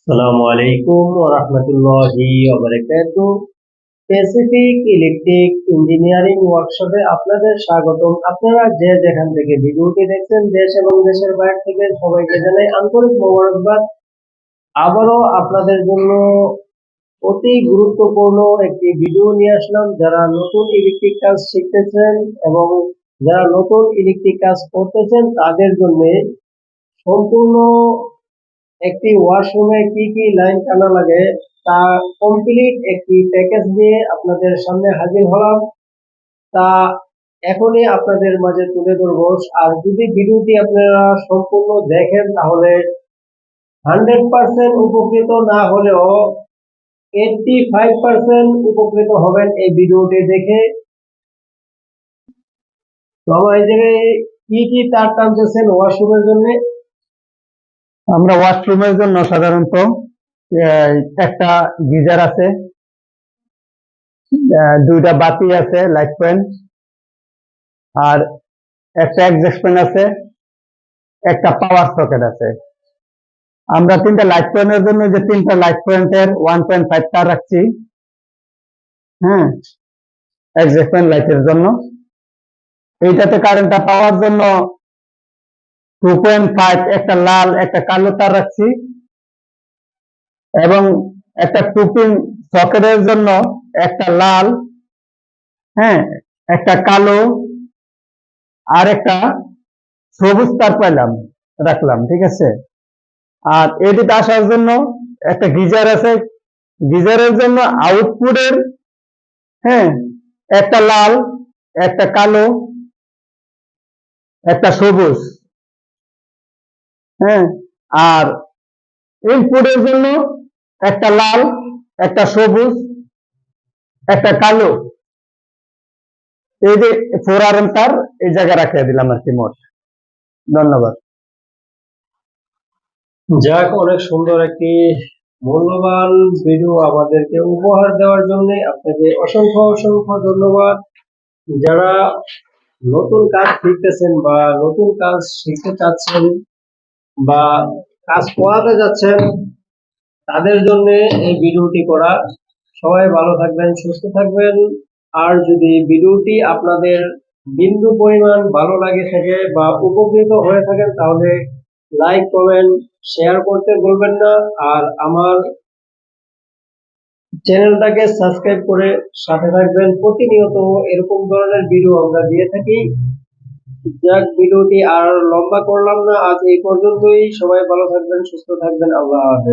আসসালামু আলাইকুম ওয়া রাহমাতুল্লাহি ওয়া বারাকাতুহু। প্যাসিফিক ইলেকট্রিক ইঞ্জিনিয়ারিং ওয়ার্কশপে আপনাদের স্বাগতম। আপনারা যে যেখান থেকে ভিডিওটি দেখছেন, দেশ এবং দেশের বাইরে থেকে সবাইকে জানাই আন্তরিক মোবারকবাদ। আবারও আপনাদের জন্য অতি গুরুত্বপূর্ণ একটি ভিডিও নিয়ে আসলাম। যারা নতুন ইলেকট্রিক কাজ শিখতেছেন এবং যারা নতুন ইলেকট্রিক কাজ করতেছেন তাদের জন্য সম্পূর্ণ একটি ওয়াশরুমে কি কি লাইন টানা লাগে তা কমপ্লিট একটি প্যাকেজ নিয়ে আপনাদের সামনে হাজির হলাম। তা এখনই আপনাদের মাঝে তুলে ধরবো। আর যদি ভিডিওটি আপনারা সম্পূর্ণ দেখেন তাহলে 100% উপকৃত না হলেও 85% উপকৃত হবেন এই ভিডিওটি দেখে। তো আমার এই জায়গায় কি কি তার টানতেছেন ওয়াশরুমের জন্য? আমরা ওয়াশরুমের জন্য সাধারণত একটা গিজার আছে, দুইটা বাতি আছে লাইট পয়েন্ট, আর একটা এক্সস্ট ফ্যান আছে, একটা পাওয়ার সকেট আছে। আমরা তিনটা লাইট পয়েন্টের জন্য যে তিনটা লাইট পয়েন্টের 1.5 তার রাখছি, হ্যাঁ, এক্সস্ট ফ্যান লাইটের জন্য। এইটাতে কারেন্টটা পাওয়ার জন্য 2.5 একটা লাল একটা কালো তার রাখছি, এবং একটা 2 পিন সকেটের জন্য একটা লাল, হ্যাঁ, একটা কালো আর একটা সবুজ তার রাখলাম, ঠিক আছে। আর এটিতে আসার জন্য একটা গিজার আছে, গিজারের জন্য আউটপুটের, হ্যাঁ, একটা লাল একটা কালো একটা সবুজ, হ্যাঁ, আর ইনপুটের জন্য একটা লাল একটা সবুজ একটা কালো। এই যে 4 তার এই জায়গায় রাখিয়ে দিলাম আর কি মোট। ধন্যবাদ। যাক, অনেক সুন্দর একটি মূল্যবান ভিডিও আমাদেরকে উপহার দেওয়ার জন্য আপনাকে অসংখ্য অসংখ্য ধন্যবাদ। যারা নতুন কাজ শিখতেছেন বা নতুন কাজ শিখতে চাচ্ছেন বা কাজ করাতে যাচ্ছেন তাদের জন্য এই ভিডিওটি করা। সবাই ভালো থাকবেন, সুস্থ থাকবেন। আর যদি ভিডিওটি আপনাদের বিন্দু পরিমাণ ভালো লাগে থাকে বা উপকৃত হয়ে থাকেন তাহলে লাইক কমেন্ট শেয়ার করতে ভুলবেন না। আর আমার চ্যানেলটাকে সাবস্ক্রাইব করে সাথে থাকবেন। প্রতিনিয়ত এরকম ধরনের ভিডিও আমরা দিয়ে থাকি। যাক, ভিডিওটি আর লম্বা করলাম না, আজ এই পর্যন্তই। সবাই ভালো থাকবেন, সুস্থ থাকবেন। আল্লাহ হাফেজ।